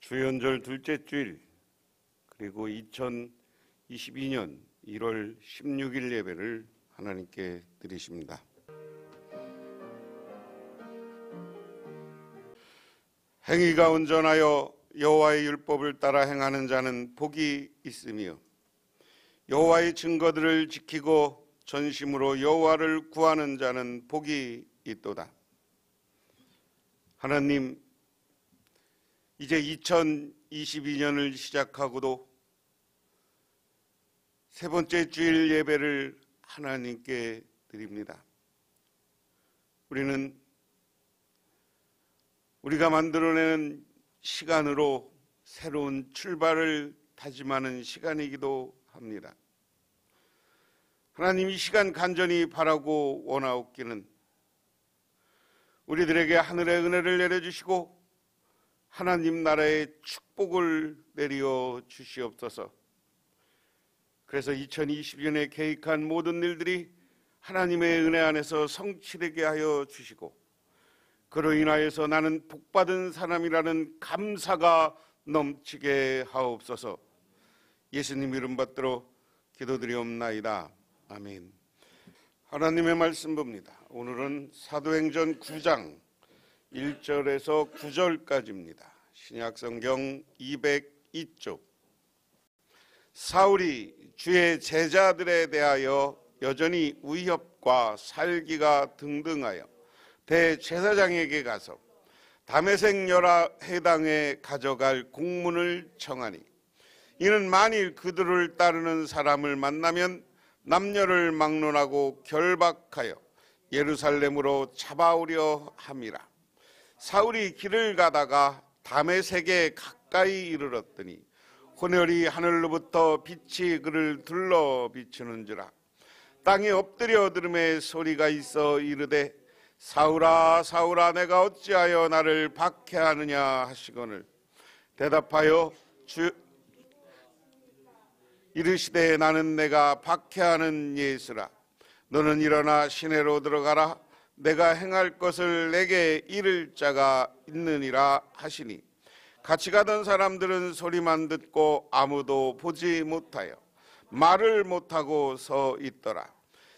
주연절 둘째 주일, 그리고 2022년 1월 16일 예배를 하나님께 드리십니다. 행위가 온전하여 여호와의 율법을 따라 행하는 자는 복이 있으며, 여호와의 증거들을 지키고 전심으로 여호와를 구하는 자는 복이 있도다. 하나님, 이제 2022년을 시작하고도 세 번째 주일 예배를 하나님께 드립니다. 우리는 우리가 만들어내는 시간으로 새로운 출발을 다짐하는 시간이기도 합니다. 하나님, 이 시간 간절히 바라고 원하옵기는 우리들에게 하늘의 은혜를 내려주시고 하나님 나라의 축복을 내려 주시옵소서. 그래서 2020년에 계획한 모든 일들이 하나님의 은혜 안에서 성취되게 하여 주시고, 그로 인하여서 나는 복받은 사람이라는 감사가 넘치게 하옵소서. 예수님 이름 받들어 기도드리옵나이다. 아멘. 하나님의 말씀 봅니다. 오늘은 사도행전 9장 1절에서 9절까지입니다. 신약성경 202쪽. 사울이 주의 제자들에 대하여 여전히 위협과 살기가 등등하여 대제사장에게 가서 다메섹 여러 해당에 가져갈 공문을 청하니, 이는 만일 그들을 따르는 사람을 만나면 남녀를 막론하고 결박하여 예루살렘으로 잡아오려 함이라. 사울이 길을 가다가 다메섹에 가까이 이르렀더니 혼혈이 하늘로부터 빛이 그를 둘러 비추는지라. 땅에 엎드려 들음에 소리가 있어 이르되, 사울아 사울아 내가 어찌하여 나를 박해하느냐 하시거늘, 대답하여 이르시되 나는 내가 박해하는 예수라. 너는 일어나 시내로 들어가라. 내가 행할 것을 내게 이를 자가 있느니라 하시니, 같이 가던 사람들은 소리만 듣고 아무도 보지 못하여 말을 못하고 서 있더라.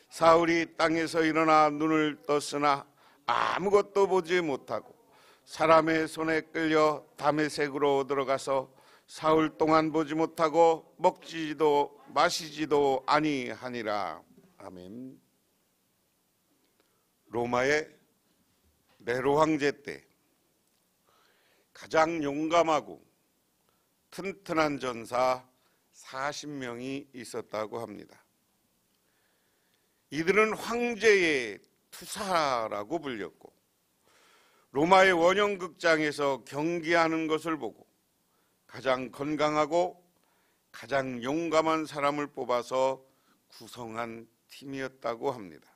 사울이 땅에서 일어나 눈을 떴으나 아무것도 보지 못하고 사람의 손에 끌려 다메섹으로 들어가서 사흘 동안 보지 못하고 먹지도 마시지도 아니하니라. 아멘. 로마의 네로 황제 때 가장 용감하고 튼튼한 전사 40명이 있었다고 합니다. 이들은 황제의 투사라고 불렸고, 로마의 원형극장에서 경기하는 것을 보고 가장 건강하고 가장 용감한 사람을 뽑아서 구성한 팀이었다고 합니다.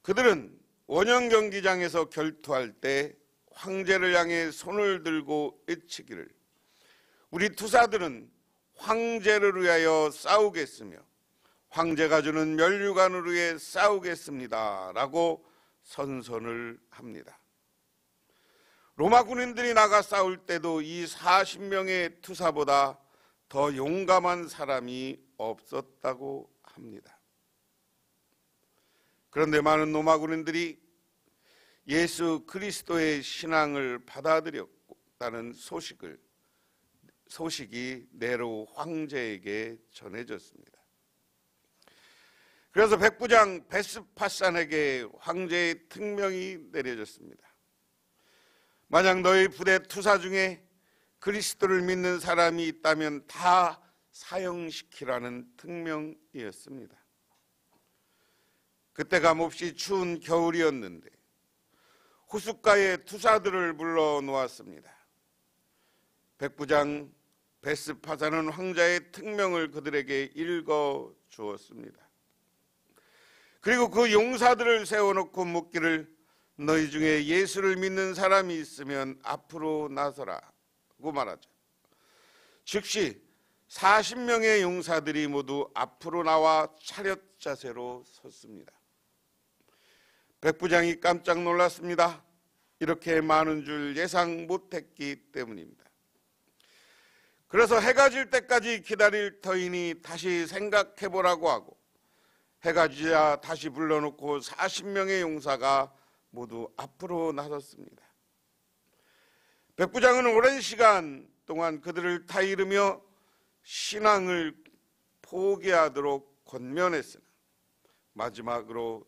그들은 원형 경기장에서 결투할 때 황제를 향해 손을 들고 외치기를, 우리 투사들은 황제를 위하여 싸우겠으며 황제가 주는 면류관을 위해 싸우겠습니다 라고 선선을 합니다. 로마 군인들이 나가 싸울 때도 이 40명의 투사보다 더 용감한 사람이 없었다고 합니다. 그런데 많은 로마 군인들이 예수 그리스도의 신앙을 받아들였다는 소식이 네로 황제에게 전해졌습니다. 그래서 백부장 베스파산에게 황제의 특명이 내려졌습니다. 만약 너희 부대 투사 중에 그리스도를 믿는 사람이 있다면 다 사형시키라는 특명이었습니다. 그때가 몹시 추운 겨울이었는데 호숫가에 투사들을 불러 놓았습니다. 백부장 베스파산은 황제의 특명을 그들에게 읽어 주었습니다. 그리고 그 용사들을 세워놓고 묻기를, 너희 중에 예수를 믿는 사람이 있으면 앞으로 나서라고 말하자. 즉시 40명의 용사들이 모두 앞으로 나와 차렷 자세로 섰습니다. 백부장이 깜짝 놀랐습니다. 이렇게 많은 줄 예상 못했기 때문입니다. 그래서 해가 질 때까지 기다릴 터이니 다시 생각해보라고 하고, 해가 지자 다시 불러놓고 40명의 용사가 모두 앞으로 나섰습니다. 백부장은 오랜 시간 동안 그들을 타이르며 신앙을 포기하도록 권면했으나 마지막으로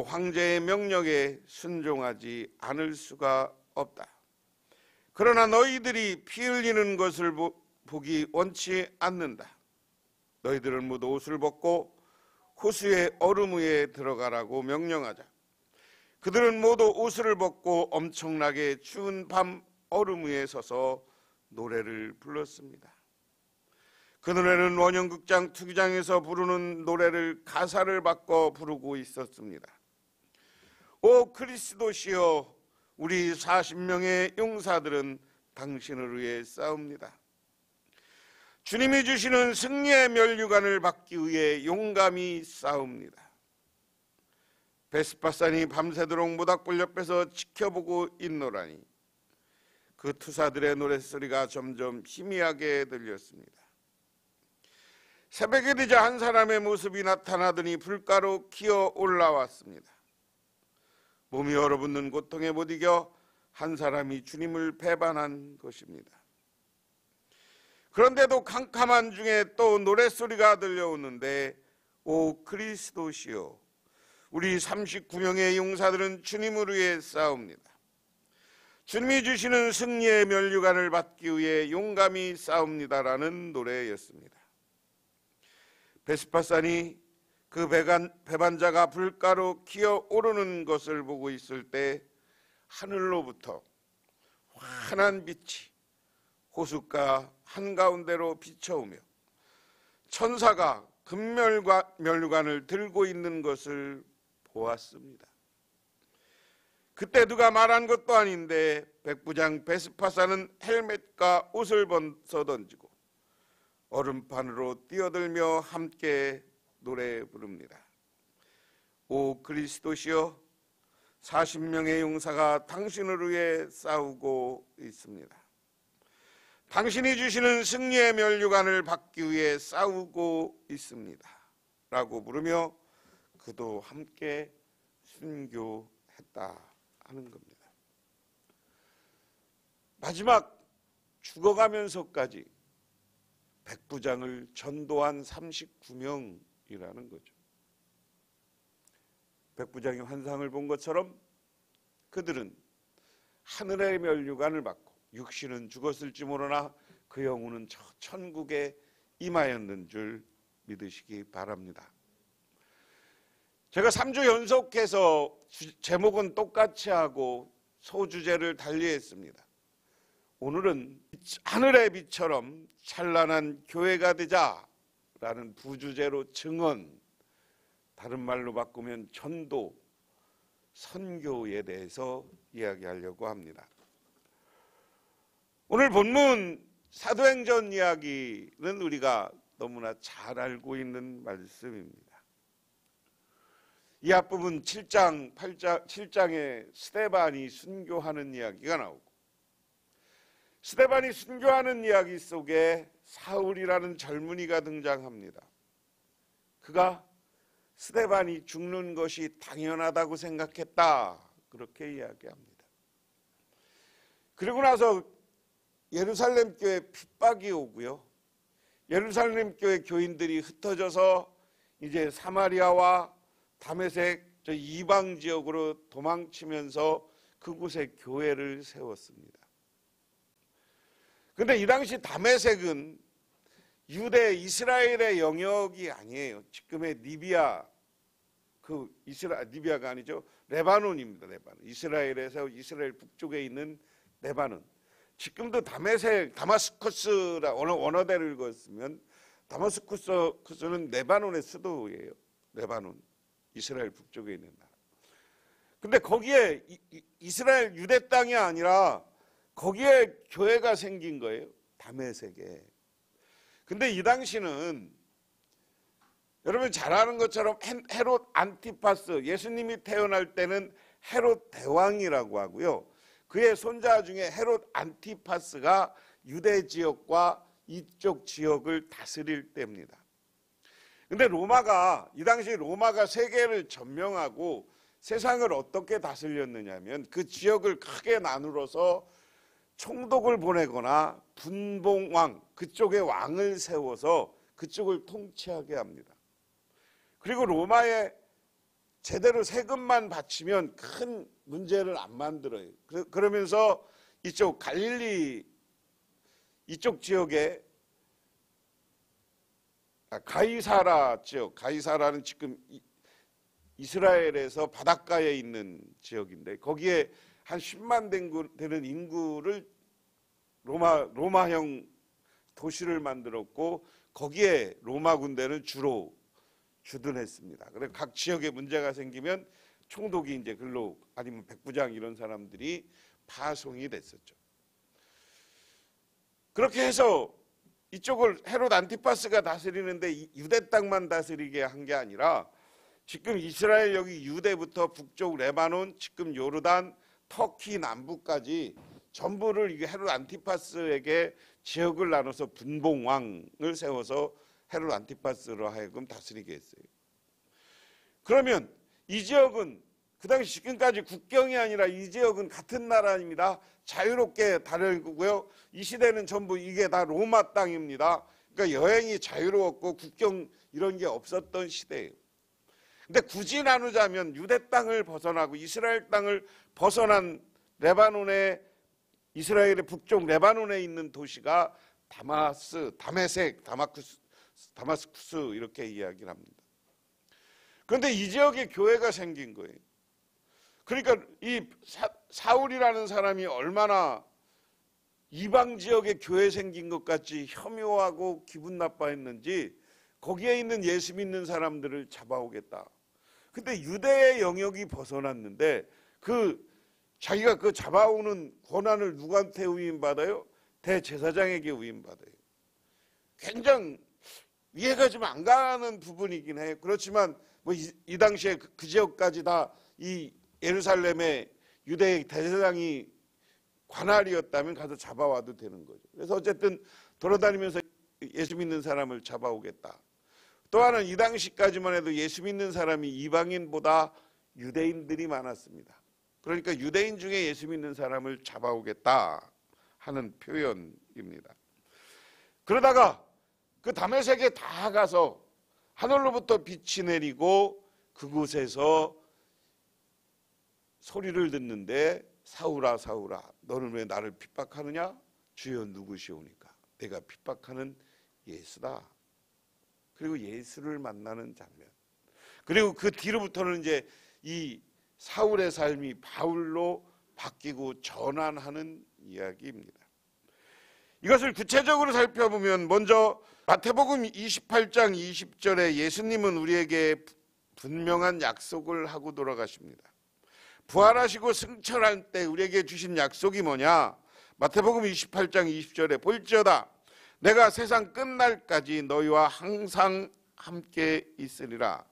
황제의 명령에 순종하지 않을 수가 없다. 그러나 너희들이 피 흘리는 것을 보기 원치 않는다. 너희들은 모두 옷을 벗고 호수의 얼음 위에 들어가라고 명령하자. 그들은 모두 옷을 벗고 엄청나게 추운 밤 얼음 위에 서서 노래를 불렀습니다. 그 노래는 원형극장 투기장에서 부르는 노래를 가사를 바꿔 부르고 있었습니다. 오 그리스도시여, 우리 40명의 용사들은 당신을 위해 싸웁니다. 주님이 주시는 승리의 면류관을 받기 위해 용감히 싸웁니다. 베스파산이 밤새도록 모닥불 옆에서 지켜보고 있노라니 그 투사들의 노랫소리가 점점 희미하게 들렸습니다. 새벽이 되자 한 사람의 모습이 나타나더니 불가로 기어 올라왔습니다. 몸이 얼어붙는 고통에 못 이겨 한 사람이 주님을 배반한 것입니다. 그런데도 캄캄한 중에 또 노랫소리가 들려오는데 오 그리스도시여, 우리 39명의 용사들은 주님을 위해 싸웁니다. 주님이 주시는 승리의 면류관을 받기 위해 용감히 싸웁니다라는 노래였습니다. 베스파산이 그 배반자가 불가로 기어 오르는 것을 보고 있을 때 하늘로부터 환한 빛이 호숫가 한가운데로 비쳐오며 천사가 금면류관을 들고 있는 것을 보았습니다. 그때 누가 말한 것도 아닌데 백부장 베스파사는 헬멧과 옷을 벗어 던지고 얼음판으로 뛰어들며 함께 노래 부릅니다. 오 그리스도시여, 40명의 용사가 당신을 위해 싸우고 있습니다. 당신이 주시는 승리의 면류관을 받기 위해 싸우고 있습니다 라고 부르며 그도 함께 순교했다 하는 겁니다. 마지막 죽어가면서까지 백부장을 전도한 39명이라는 거죠. 백부장이 환상을 본 것처럼 그들은 하늘의 면류관을 받고 육신은 죽었을지 모르나 그 영혼은 저 천국에 임하였는 줄 믿으시기 바랍니다. 제가 3주 연속해서 제목은 똑같이 하고 소주제를 달리했습니다. 오늘은 하늘의 빛처럼 찬란한 교회가 되자라는 부주제로 증언, 다른 말로 바꾸면 전도, 선교에 대해서 이야기하려고 합니다. 오늘 본문 사도행전 이야기는 우리가 너무나 잘 알고 있는 말씀입니다. 이 앞부분 7장에 스데반이 순교하는 이야기가 나오고, 스데반이 순교하는 이야기 속에 사울이라는 젊은이가 등장합니다. 그가 스데반이 죽는 것이 당연하다고 생각했다, 그렇게 이야기합니다. 그리고 나서 예루살렘 교회에 핍박이 오고요, 예루살렘 교회 교인들이 흩어져서 이제 사마리아와 다메섹 저 이방 지역으로 도망치면서 그곳에 교회를 세웠습니다. 그런데 이 당시 다메섹은 유대 이스라엘의 영역이 아니에요. 지금의 리비아, 리비아가 아니죠, 레바논입니다. 레바논. 이스라엘에서 이스라엘 북쪽에 있는 레바논. 지금도 다마스커스라 원어대를 읽었으면 다마스커스는 레바논의 수도예요. 레바논, 이스라엘 북쪽에 있는 나라. 근데 거기에 이스라엘 유대 땅이 아니라 거기에 교회가 생긴 거예요, 다메섹에. 근데 이 당시는 여러분 잘 아는 것처럼 헤롯 안티파스, 예수님이 태어날 때는 헤롯 대왕이라고 하고요. 그의 손자 중에 헤롯 안티파스가 유대 지역과 이쪽 지역을 다스릴 때입니다. 근데 이 당시 로마가 세계를 점령하고 세상을 어떻게 다스렸느냐면 그 지역을 크게 나누어서 총독을 보내거나 분봉왕, 그쪽에 왕을 세워서 그쪽을 통치하게 합니다. 그리고 로마에 제대로 세금만 바치면 큰 문제를 안 만들어요. 그러면서 이쪽 갈릴리 이쪽 지역에 가이사라 지역, 가이사라는 지금 이스라엘에서 바닷가에 있는 지역인데 거기에 한 10만 되는 인구를 로마형 도시를 만들었고 거기에 로마 군대는 주로 주둔했습니다. 그래서 각 지역에 문제가 생기면 총독이 이제 글로 아니면 백부장 이런 사람들이 파송이 됐었죠. 그렇게 해서 이쪽을 헤롯 안티파스가 다스리는데 유대 땅만 다스리게 한 게 아니라 지금 이스라엘 여기 유대부터 북쪽 레바논, 지금 요르단, 터키 남부까지 전부를 이게 헤롯 안티파스에게 지역을 나눠서 분봉왕을 세워서 헤롯 안티파스로 하여금 다스리게 했어요. 그러면 이 지역은 그 당시 지금까지 국경이 아니라 이 지역은 같은 나라입니다. 자유롭게 다르고요. 이 시대는 전부 이게 다 로마 땅입니다. 그러니까 여행이 자유로웠고 국경 이런 게 없었던 시대예요. 근데 굳이 나누자면 유대 땅을 벗어나고 이스라엘 땅을 벗어난 레바논의 이스라엘의 북쪽 레바논에 있는 도시가 다마스쿠스 이렇게 이야기를 합니다. 그런데 이 지역에 교회가 생긴 거예요. 그러니까 이 사울이라는 사람이 얼마나 이방 지역에 교회 생긴 것 같이 혐오하고 기분 나빠했는지 거기에 있는 예수 믿는 사람들을 잡아오겠다. 근데 유대의 영역이 벗어났는데 자기가 그 잡아오는 권한을 누구한테 위임받아요? 대제사장에게 위임받아요. 굉장히 이해가 좀 안 가는 부분이긴 해요. 그렇지만 뭐 이 당시에 그 지역까지 다 이 예루살렘의 유대 대제사장이 관할이었다면 가서 잡아와도 되는 거죠. 그래서 어쨌든 돌아다니면서 예수 믿는 사람을 잡아오겠다. 또 하나는 이 당시까지만 해도 예수 믿는 사람이 이방인보다 유대인들이 많았습니다. 그러니까 유대인 중에 예수 믿는 사람을 잡아오겠다 하는 표현입니다. 그러다가 그 다메섹에 다 가서 하늘로부터 빛이 내리고 그곳에서 소리를 듣는데 사울아 사울아 너는 왜 나를 핍박하느냐? 주여 누구시오니까 내가 핍박하는 예수다. 그리고 예수를 만나는 장면. 그리고 그 뒤로부터는 이제 이 사울의 삶이 바울로 바뀌고 전환하는 이야기입니다. 이것을 구체적으로 살펴보면 먼저 마태복음 28장 20절에 예수님은 우리에게 분명한 약속을 하고 돌아가십니다. 부활하시고 승천할 때 우리에게 주신 약속이 뭐냐? 마태복음 28장 20절에 볼지어다 내가 세상 끝날까지 너희와 항상 함께 있으리라.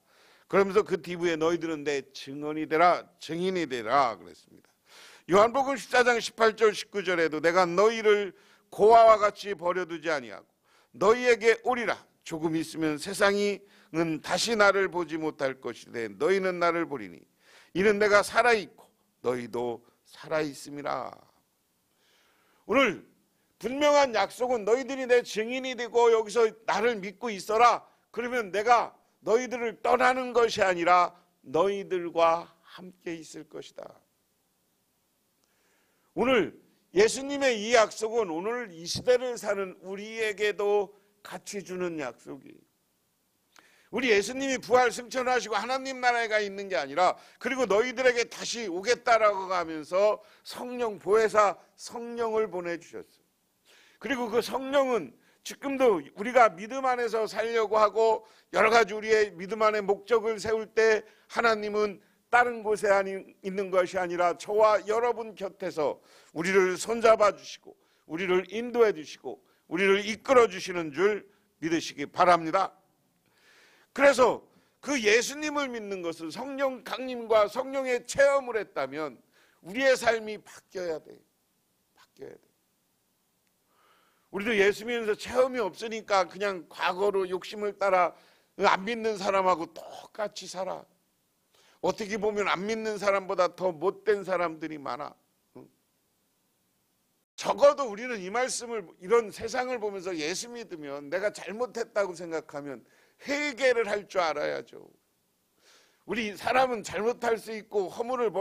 그러면서 그 뒤부에 너희들은 내 증언이 되라, 증인이 되라 그랬습니다. 요한복음 14장 18절 19절에도 내가 너희를 고아와 같이 버려두지 아니하고 너희에게 오리라. 조금 있으면 세상은 다시 나를 보지 못할 것이되 너희는 나를 보리니 이는 내가 살아있고 너희도 살아있음이라. 오늘 분명한 약속은 너희들이 내 증인이 되고 여기서 나를 믿고 있어라. 그러면 내가 너희들을 떠나는 것이 아니라 너희들과 함께 있을 것이다. 오늘 예수님의 이 약속은 오늘 이 시대를 사는 우리에게도 같이 주는 약속이에요. 우리 예수님이 부활 승천하시고 하나님 나라에 가 있는 게 아니라 그리고 너희들에게 다시 오겠다라고 하면서 성령 보혜사 성령을 보내주셨어요. 그리고 그 성령은 지금도 우리가 믿음 안에서 살려고 하고 여러 가지 우리의 믿음 안에 목적을 세울 때 하나님은 다른 곳에 있는 것이 아니라 저와 여러분 곁에서 우리를 손잡아 주시고 우리를 인도해 주시고 우리를 이끌어 주시는 줄 믿으시기 바랍니다. 그래서 그 예수님을 믿는 것은 성령 강림과 성령의 체험을 했다면 우리의 삶이 바뀌어야 돼. 바뀌어야 돼. 우리도 예수 믿으면서 체험이 없으니까 그냥 과거로 욕심을 따라 안 믿는 사람하고 똑같이 살아. 어떻게 보면 안 믿는 사람보다 더 못된 사람들이 많아. 적어도 우리는 이 말씀을, 이런 세상을 보면서 예수 믿으면 내가 잘못했다고 생각하면 회개를 할 줄 알아야죠. 우리 사람은 잘못할 수 있고 허물을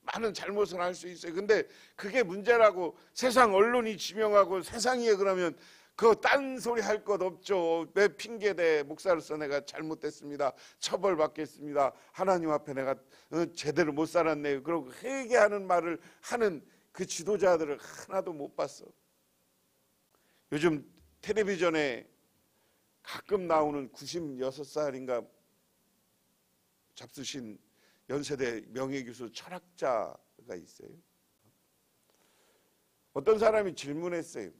많은 잘못을 할 수 있어요. 근데 그게 문제라고 세상 언론이 지명하고 세상이 그러면 그거 딴소리 할 것 없죠. 왜 핑계대? 목사로서 내가 잘못됐습니다. 처벌받겠습니다. 하나님 앞에 내가 제대로 못 살았네요. 그러고 회개하는 말을 하는 그 지도자들을 하나도 못 봤어. 요즘 텔레비전에 가끔 나오는 96살인가 잡수신 연세대 명예교수 철학자가 있어요. 어떤 사람이 질문했어요.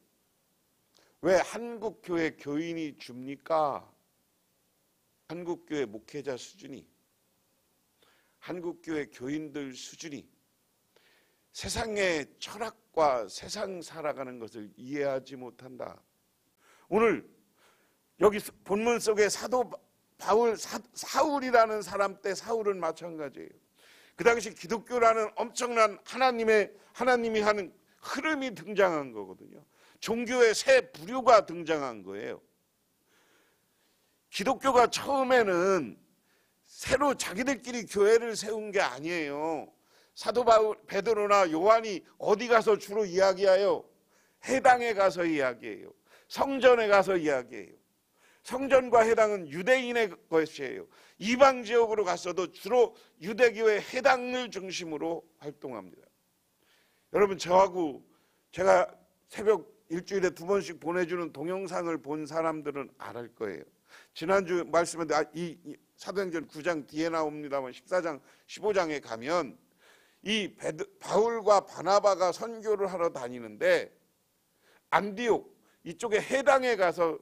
왜 한국교회 교인이 줍니까? 한국교회 목회자 수준이, 한국교회 교인들 수준이 세상의 철학과 세상 살아가는 것을 이해하지 못한다. 오늘 여기 본문 속에 사도 바울, 사울이라는 사람 때 사울은 마찬가지예요. 그 당시 기독교라는 엄청난 하나님이 하는 흐름이 등장한 거거든요. 종교의 새 부류가 등장한 거예요. 기독교가 처음에는 새로 자기들끼리 교회를 세운 게 아니에요. 사도 바울, 베드로나 요한이 어디 가서 주로 이야기해요? 회당에 가서 이야기해요. 성전에 가서 이야기해요. 성전과 회당은 유대인의 것이에요. 이방 지역으로 갔어도 주로 유대교의 회당을 중심으로 활동합니다. 여러분, 저하고 제가 새벽 일주일에 2번씩 보내주는 동영상을 본 사람들은 알 거예요. 지난주 말씀인데 이 사도행전 9장 뒤에 나옵니다만 14장 15장에 가면 이 바울과 바나바가 선교를 하러 다니는데 안디옥 이쪽에 회당에 가서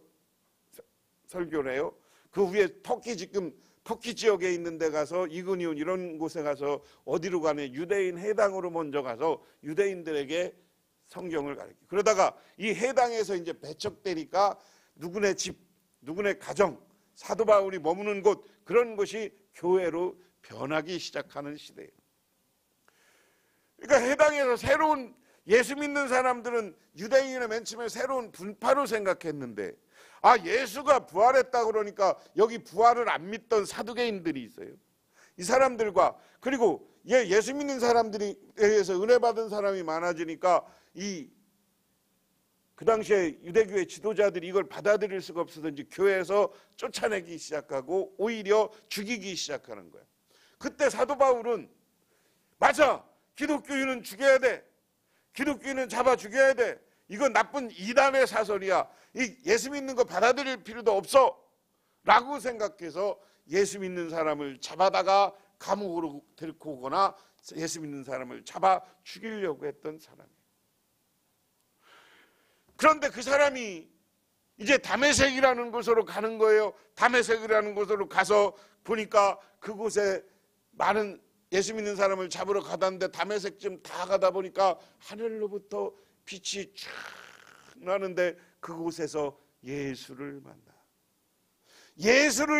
설교를 해요. 그 위에 터키 지역에 있는 데 가서 이그니온 이런 곳에 가서 어디로 가냐, 유대인 회당으로 먼저 가서 유대인들에게 성경을 가르치고, 그러다가 이 회당에서 이제 배척되니까 누구네 집, 누구네 가정, 사도 바울이 머무는 곳, 그런 곳이 교회로 변하기 시작하는 시대예요. 그러니까 회당에서 새로운, 예수 믿는 사람들은 유대인의 맨 처음에 새로운 분파로 생각했는데, 예수가 부활했다 그러니까 여기 부활을 안 믿던 사두개인들이 있어요. 이 사람들과, 그리고 예수 믿는 사람들에 의해서 은혜 받은 사람이 많아지니까 그 당시에 유대교회 지도자들이 이걸 받아들일 수가 없어서 이제 교회에서 쫓아내기 시작하고 오히려 죽이기 시작하는 거예요. 그때 사도 바울은 맞아, 기독교인은 죽여야 돼, 기독교인은 잡아 죽여야 돼, 이건 나쁜 이단의 사설이야, 이 예수 믿는 거 받아들일 필요도 없어 라고 생각해서 예수 믿는 사람을 잡아다가 감옥으로 데리고 오거나 예수 믿는 사람을 잡아 죽이려고 했던 사람이에요. 그런데 그 사람이 이제 다메섹이라는 곳으로 가는 거예요. 다메섹이라는 곳으로 가서 보니까 그곳에 많은 예수 믿는 사람을 잡으러 가다는데 다메섹쯤 다 가다 보니까 하늘로부터 빛이 쫙 나는데 그곳에서 예수를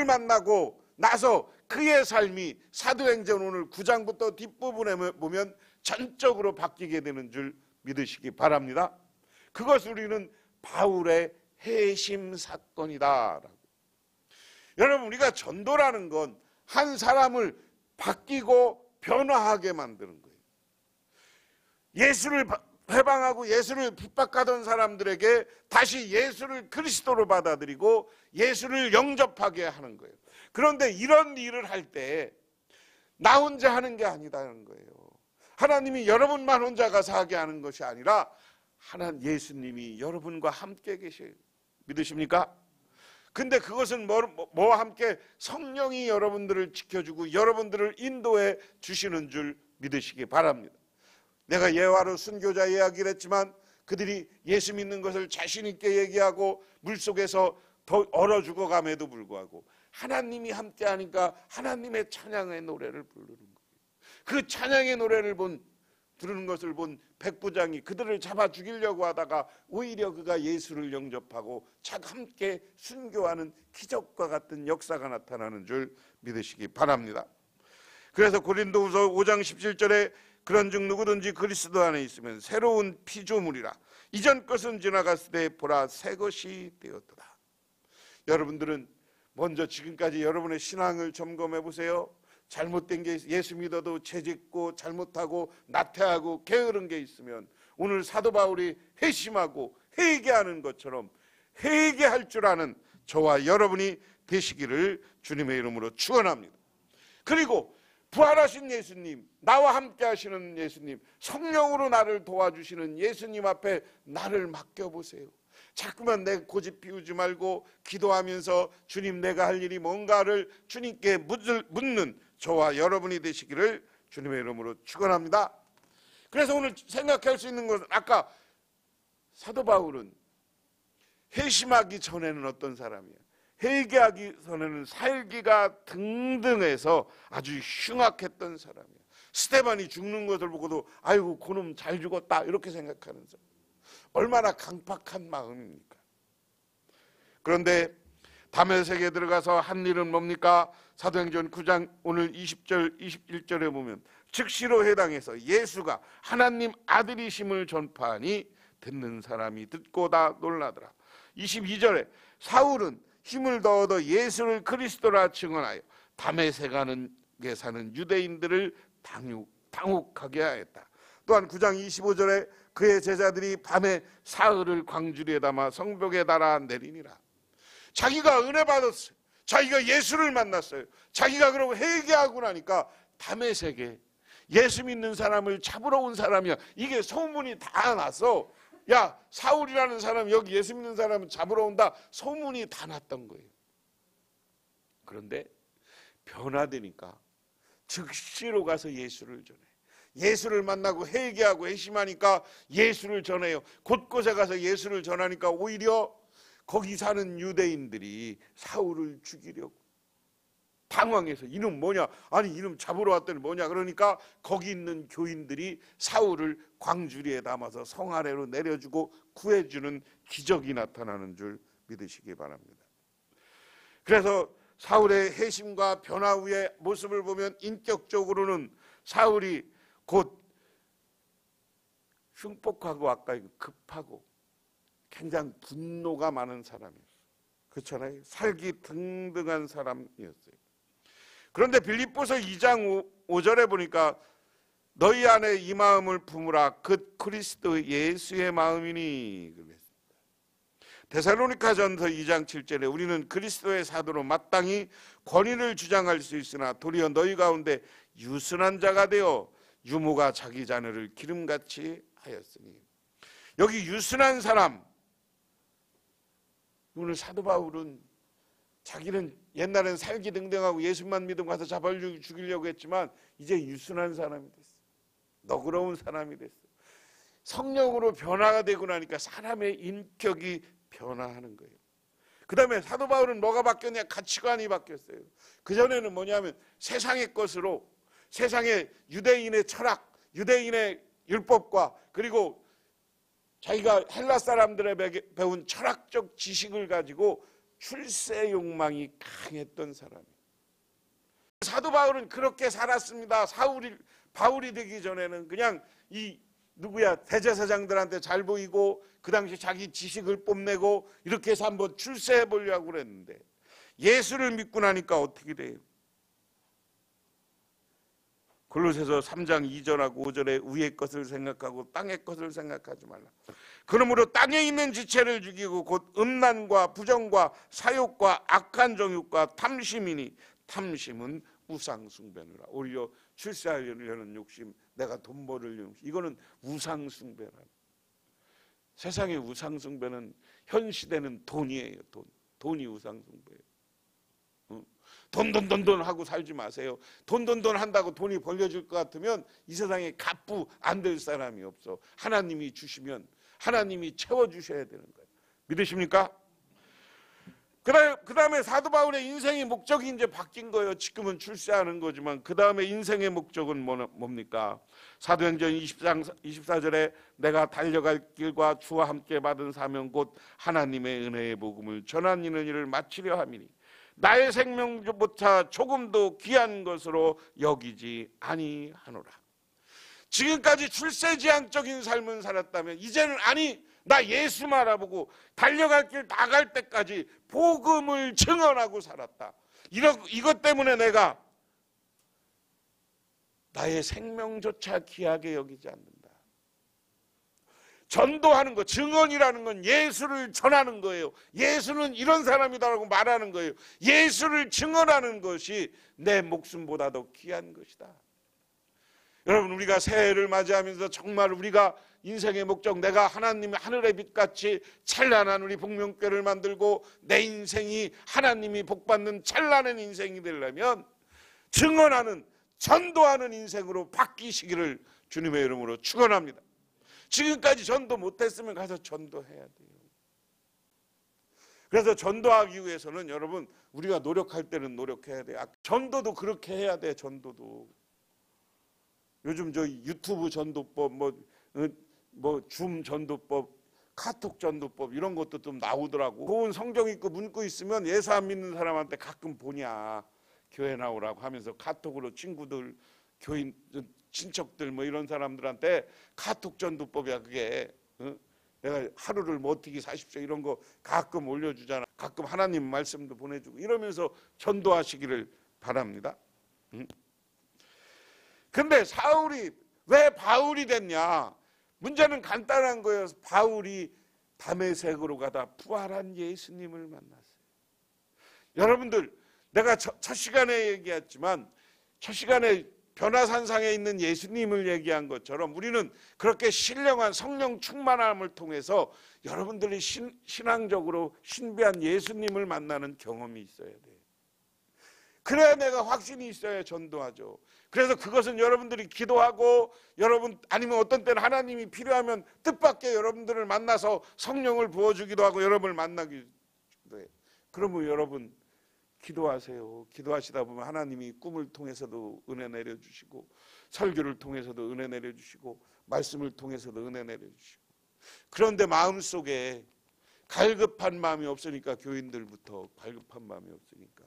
만나고 나서 그의 삶이 사도행전 오늘 9장부터 뒷부분에 보면 전적으로 바뀌게 되는 줄 믿으시기 바랍니다. 그것을 우리는 바울의 회심 사건이다. 여러분, 우리가 전도라는 건 한 사람을 바뀌고 변화하게 만드는 거예요. 예수를 회방하고 예수를 핍박하던 사람들에게 다시 예수를 그리스도로 받아들이고 예수를 영접하게 하는 거예요. 그런데 이런 일을 할 때 나 혼자 하는 게 아니다는 거예요. 하나님이 여러분만 혼자 가서 하게 하는 것이 아니라 예수님이 여러분과 함께 계셔요. 믿으십니까? 근데 그것은 뭐와 함께? 성령이 여러분들을 지켜주고 여러분들을 인도해 주시는 줄 믿으시기 바랍니다. 내가 예화로 순교자 이야기를 했지만 그들이 예수 믿는 것을 자신 있게 얘기하고 물속에서 더 얼어 죽어감에도 불구하고 하나님이 함께하니까 하나님의 찬양의 노래를 부르는 거예요. 그 찬양의 노래를 부르는 것을 본 백부장이 그들을 잡아 죽이려고 하다가 오히려 그가 예수를 영접하고 함께 순교하는 기적과 같은 역사가 나타나는 줄 믿으시기 바랍니다. 그래서 고린도후서 5장 17절에 그런즉 누구든지 그리스도 안에 있으면 새로운 피조물이라 이전 것은 지나갔을 때 보라 새 것이 되었도다. 여러분들은 먼저 지금까지 여러분의 신앙을 점검해 보세요. 잘못된 게 예수 믿어도 죄짓고 잘못하고 나태하고 게으른 게 있으면 오늘 사도 바울이 회심하고 회개하는 것처럼 회개할 줄 아는 저와 여러분이 되시기를 주님의 이름으로 축원합니다. 그리고 부활하신 예수님, 나와 함께 하시는 예수님, 성령으로 나를 도와주시는 예수님 앞에 나를 맡겨보세요. 자꾸만 내 고집 피우지 말고 기도하면서 주님 내가 할 일이 뭔가를 주님께 묻는 저와 여러분이 되시기를 주님의 이름으로 축원합니다. 그래서 오늘 생각할 수 있는 것은 아까 사도 바울은 회심하기 전에는 어떤 사람이에요? 회개하기 전에는 살기가 등등해서 아주 흉악했던 사람이에요. 스데반이 죽는 것을 보고도 아이고 그놈 잘 죽었다 이렇게 생각하는 사람. 얼마나 강팍한 마음입니까? 그런데 다메섹에 들어가서 한 일은 뭡니까? 사도행전 9장 오늘 20절 21절에 보면 즉시로 해당해서 예수가 하나님 아들이심을 전파하니 듣는 사람이 듣고 다 놀라더라. 22절에 사울은 힘을 더 얻어 예수를 그리스도라 증언하여 다메섹에 사는 유대인들을 당혹하게 하였다. 또한 9장 25절에 그의 제자들이 밤에 사흘을 광주리에 담아 성벽에 달아 내리니라. 자기가 은혜 받았어요. 자기가 예수를 만났어요. 자기가 그러고 회개하고 나니까 다메섹에 예수 믿는 사람을 잡으러 온 사람이야. 이게 소문이 다 나서 야 사울이라는 사람 여기 예수 믿는 사람을 잡으러 온다 소문이 다 났던 거예요. 그런데 변화되니까 즉시로 가서 예수를 전해. 예수를 만나고 회개하고 회심하니까 예수를 전해요. 곳곳에 가서 예수를 전하니까 오히려 거기 사는 유대인들이 사울을 죽이려고 당황해서 이놈 뭐냐? 아니 이놈 잡으러 왔더니 뭐냐? 그러니까 거기 있는 교인들이 사울을 광주리에 담아서 성 아래로 내려주고 구해주는 기적이 나타나는 줄 믿으시기 바랍니다. 그래서 사울의 회심과 변화 후의 모습을 보면 인격적으로는 사울이 곧 흉폭하고 아까 급하고 굉장히 분노가 많은 사람이었어요. 그렇잖아요. 살기 등등한 사람이었어요. 그런데 빌립보서 2장 5절에 보니까 너희 안에 이 마음을 품으라 그 그리스도 예수의 마음이니 그랬습니다. 데살로니가전서 2장 7절에 우리는 그리스도의 사도로 마땅히 권위를 주장할 수 있으나 도리어 너희 가운데 유순한 자가 되어 유모가 자기 자녀를 기름같이 하였으니. 여기 유순한 사람, 오늘 사도 바울은 자기는 옛날엔 살기 등등하고 예수만 믿으면 가서 잡아 죽이려고 했지만 이제 유순한 사람이 됐어. 너그러운 사람이 됐어. 성령으로 변화가 되고 나니까 사람의 인격이 변화하는 거예요. 그 다음에 사도 바울은 뭐가 바뀌었냐? 가치관이 바뀌었어요. 그전에는 뭐냐면 세상의 것으로 세상의 유대인의 철학, 유대인의 율법과 그리고 자기가 헬라 사람들에 배운 철학적 지식을 가지고 출세 욕망이 강했던 사람이에요. 사도 바울은 그렇게 살았습니다. 바울이 되기 전에는 그냥 대제사장들한테 잘 보이고 그 당시 자기 지식을 뽐내고 이렇게 해서 한번 출세해 보려고 그랬는데 예수를 믿고 나니까 어떻게 돼요? 골로새서 3장 2절하고 5절에 위의 것을 생각하고 땅의 것을 생각하지 말라. 그러므로 땅에 있는 지체를 죽이고 곧 음란과 부정과 사욕과 악한 정욕과 탐심이니 탐심은 우상 숭배느라. 오히려 출세하려는 욕심, 내가 돈 벌으려는 욕심, 이거는 우상 숭배라. 세상의 우상 숭배는 현 시대는 돈이에요. 돈이 우상 숭배예요. 돈 하고 살지 마세요. 돈 한다고 돈이 벌려질 것 같으면 이 세상에 갑부 안 될 사람이 없어. 하나님이 주시면 하나님이 채워주셔야 되는 거예요. 믿으십니까? 그 다음에 사도 바울의 인생의 목적이 이제 바뀐 거예요. 지금은 출세하는 거지만 그 다음에 인생의 목적은 뭡니까? 사도행전 24절에 내가 달려갈 길과 주와 함께 받은 사명 곧 하나님의 은혜의 복음을 전하는 일을 마치려 함이니 나의 생명조차 조금도 귀한 것으로 여기지 아니하노라. 지금까지 출세지향적인 삶을 살았다면 이제는 나 예수만 알아보고 달려갈 길 나갈 때까지 복음을 증언하고 살았다. 이것 때문에 내가 나의 생명조차 귀하게 여기지 않는다. 전도하는 것, 증언이라는 건 예수를 전하는 거예요. 예수는 이런 사람이다라고 말하는 거예요. 예수를 증언하는 것이 내 목숨보다 더 귀한 것이다. 여러분, 우리가 새해를 맞이하면서 정말 우리가 인생의 목적, 내가 하나님의 하늘의 빛같이 찬란한 우리 복명교회를 만들고 내 인생이 하나님이 복받는 찬란한 인생이 되려면 증언하는, 전도하는 인생으로 바뀌시기를 주님의 이름으로 축원합니다. 지금까지 전도 못했으면 가서 전도해야 돼요. 그래서 전도하기 위해서는 여러분, 우리가 노력할 때는 노력해야 돼요. 전도도 그렇게 해야 돼. 전도도 요즘 저 유튜브 전도법, 줌 전도법, 카톡 전도법 이런 것도 좀 나오더라고. 좋은 성경 읽고 문구 있으면 예수 안 믿는 사람한테 가끔 보냐, 교회 나오라고 하면서 카톡으로 친구들, 교인, 친척들 이런 사람들한테 카톡 전도법이야 그게. 내가 하루를 어떻게 사십시오 이런 거 가끔 올려주잖아. 가끔 하나님 말씀도 보내주고 이러면서 전도하시기를 바랍니다. 근데 사울이 왜 바울이 됐냐? 문제는 간단한 거예요. 바울이 다메섹으로 가다 부활한 예수님을 만났어요. 여러분들, 내가 첫 시간에 얘기했지만 첫 시간에 변화산상에 있는 예수님을 얘기한 것처럼 우리는 그렇게 신령한 성령 충만함을 통해서 여러분들이 신앙적으로 신비한 예수님을 만나는 경험이 있어야 돼요. 그래야 내가 확신이 있어야 전도하죠. 그래서 그것은 여러분들이 기도하고 아니면 어떤 때는 하나님이 필요하면 뜻밖의 여러분들을 만나서 성령을 부어주기도 하고 여러분을 만나기도 해요. 그러면 여러분 기도하세요. 기도하시다 보면 하나님이 꿈을 통해서도 은혜 내려주시고 설교를 통해서도 은혜 내려주시고 말씀을 통해서도 은혜 내려주시고. 그런데 마음속에 갈급한 마음이 없으니까, 교인들부터 갈급한 마음이 없으니까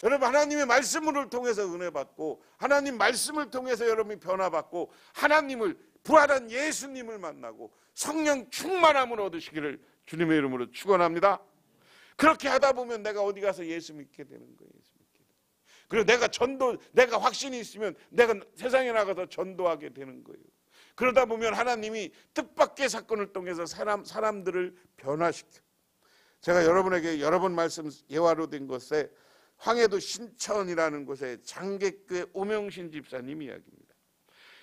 여러분, 하나님의 말씀을 통해서 은혜 받고 하나님 말씀을 통해서 여러분이 변화받고 하나님을, 부활한 예수님을 만나고 성령 충만함을 얻으시기를 주님의 이름으로 축원합니다. 그렇게 하다 보면 내가 어디 가서 예수 믿게 되는 거예요. 예수 믿게 되는. 그리고 내가 확신이 있으면 내가 세상에 나가서 전도하게 되는 거예요. 그러다 보면 하나님이 뜻밖의 사건을 통해서 사람들을 변화시켜. 제가 여러분에게 여러 번 말씀 예화로 된 것에 황해도 신천이라는 곳에 장계교회 오명신 집사님 이야기입니다.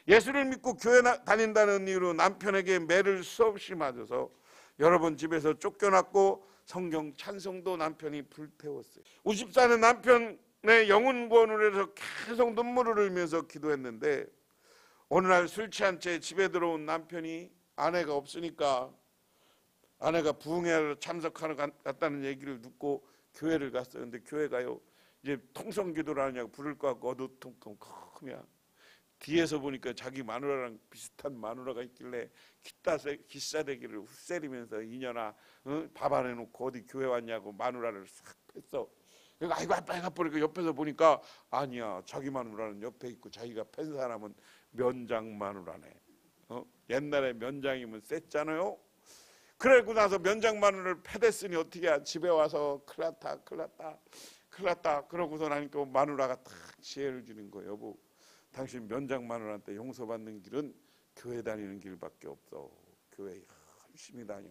예수를 믿고 교회 다닌다는 이유로 남편에게 매를 수없이 맞아서 여러 번 집에서 쫓겨났고 성경 찬송도 남편이 불태웠어요. 우 집사는 남편의 영혼 구원을 해서 계속 눈물을 흘리면서 기도했는데 어느 날 술 취한 채 집에 들어온 남편이 아내가 없으니까 아내가 부흥회에 참석하러 갔다는 얘기를 듣고 교회를 갔어요. 근데 교회가요, 이제 통성기도를 하냐고 부를 것 같고 어두통통하면 뒤에서 보니까 자기 마누라랑 비슷한 마누라가 있길래 기싸대기를 후세리면서 이년아, 밥 안 해놓고 어디 교회 왔냐고 마누라를 싹 뺐어. 그러니까 아이고 아빠가 보니까 옆에서 보니까 아니야, 자기 마누라는 옆에 있고 자기가 팬 사람은 면장 마누라네. 옛날에 면장이면 셌잖아요. 그러고 나서 면장 마누라를 패댔으니 어떻게 해? 집에 와서 큰일 났다. 그러고서 나니까 마누라가 딱 지혜를 주는 거예요. 여보, 당신 면장 마누라한테 용서받는 길은 교회 다니는 길밖에 없어. 교회 열심히 다녀.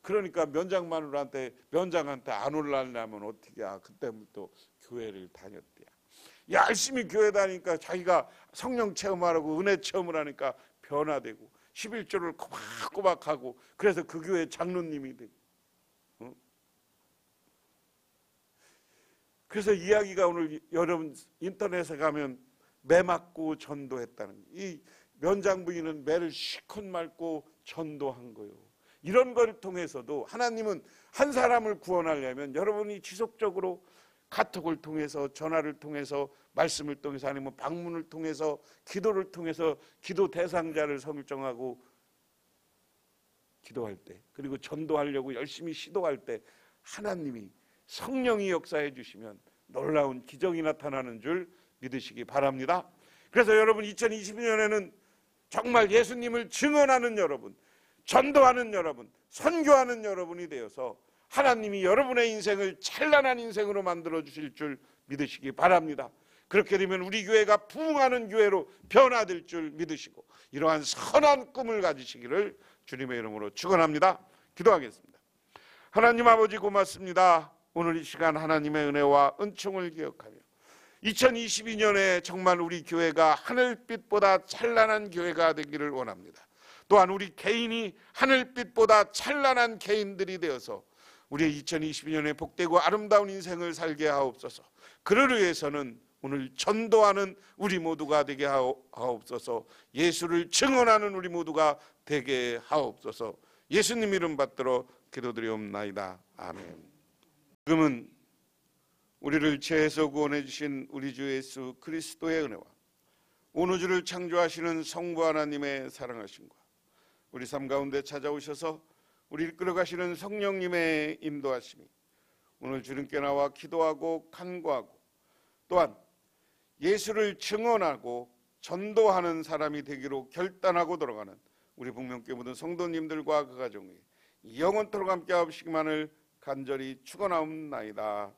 그러니까 면장 마누라한테, 면장한테 안 올라가려면 어떻게 해? 그때부터 교회를 다녔대요. 열심히 교회 다니니까 자기가 성령 체험하라고 은혜 체험을 하니까 변화되고 11조를 꼬박꼬박하고 그래서 그 교회 장로님이 되고. 그래서 이야기가 오늘 여러분 인터넷에 가면 매 맞고 전도했다는, 이 면장 부인은 매를 실컷 맞고 전도한 거예요. 이런 걸 통해서도 하나님은 한 사람을 구원하려면 여러분이 지속적으로 카톡을 통해서, 전화를 통해서, 말씀을 통해서, 아니면 방문을 통해서, 기도를 통해서 기도 대상자를 설정하고 기도할 때, 그리고 전도하려고 열심히 시도할 때 하나님이 성령이 역사해 주시면 놀라운 기적이 나타나는 줄 믿으시기 바랍니다. 그래서 여러분 2022년에는 정말 예수님을 증언하는 여러분, 전도하는 여러분, 선교하는 여러분이 되어서 하나님이 여러분의 인생을 찬란한 인생으로 만들어 주실 줄 믿으시기 바랍니다. 그렇게 되면 우리 교회가 부흥하는 교회로 변화될 줄 믿으시고 이러한 선한 꿈을 가지시기를 주님의 이름으로 축원합니다. 기도하겠습니다. 하나님 아버지 고맙습니다. 오늘 이 시간 하나님의 은혜와 은총을 기억하며 2022년에 정말 우리 교회가 하늘빛보다 찬란한 교회가 되기를 원합니다. 또한 우리 개인이 하늘빛보다 찬란한 개인들이 되어서 우리의 2022년에 복되고 아름다운 인생을 살게 하옵소서. 그를 위해서는 오늘 전도하는 우리 모두가 되게 하옵소서. 예수를 증언하는 우리 모두가 되게 하옵소서. 예수님 이름 받들어 기도드리옵나이다. 아멘. 지금은 우리를 죄에서 구원해 주신 우리 주 예수 그리스도의 은혜와 온 우주를 창조하시는 성부 하나님의 사랑하심과 우리 삶 가운데 찾아오셔서 우리를 끌어가시는 성령님의 인도하심이 오늘 주님께 나와 기도하고 간구하고 또한 예수를 증언하고 전도하는 사람이 되기로 결단하고 돌아가는 우리 북명교회 모든 성도님들과 그 가정이 영원토록 함께 하시기만을 간절히 축원하옵나이다.